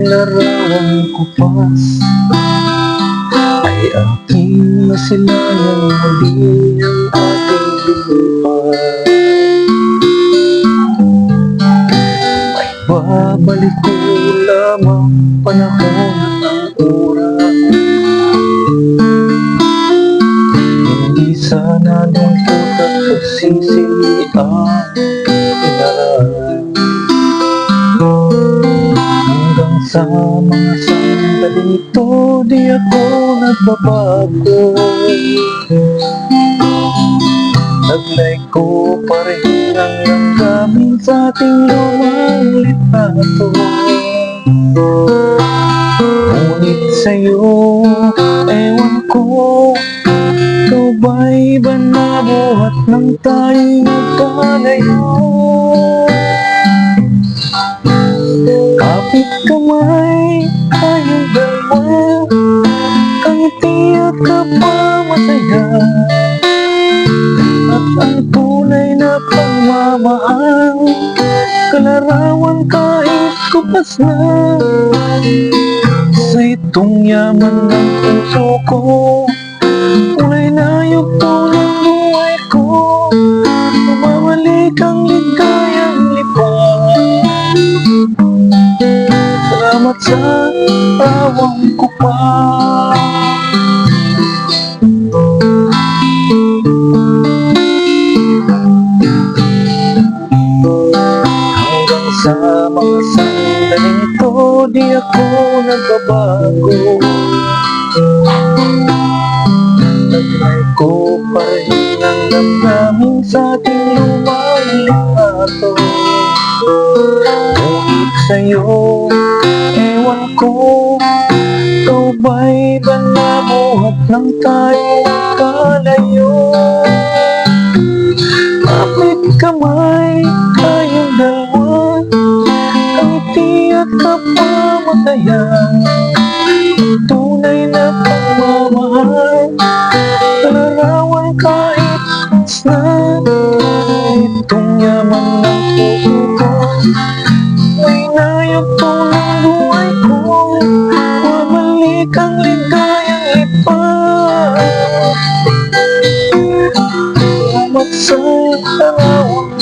larawang kupas ay aking masilayan muli ang ating lumipas. May babalik ko lamang panahon ng oras, hindi sana lungkot at pagsisi ang inaral. Hanggang sa mga sandaling ito, di ako nagbabago. Taglay ko pa rin ang langgamin sa ating lumang litrato. Ngunit sa'yo, ewan ko, ikaw ba'y ba nabuhat nang tayo'y magkalayo? Kapit kamay, tayong dalawa, kangiti at kapamasaya, at ang tunay na pagmamahal, kalarawan kahit kupas na. Sa itong yaman ng puso ko, tunay na yugto ng buhay ko, mamamalik ang ligayang lipas. Salamat sa tawang ko pa. Hanggang sa mga sandaling ito, di ako nagbabago. Taglay ko pa rin ang damdamin sa ating lumang litrato. Ngunit sa'yo, ewan ko, ikaw ba'y ba nabuhat nang tayo magkalayo? Kapit kamay, tayong dalawa, kangiti at kapamatayan, tunay na pagmamahal, kalarawan kahit kupas na. Itong yaman ng puso ko, may nayugto ng buhay ko, mamalik ang ligayang lipas. Salamat sa tarawang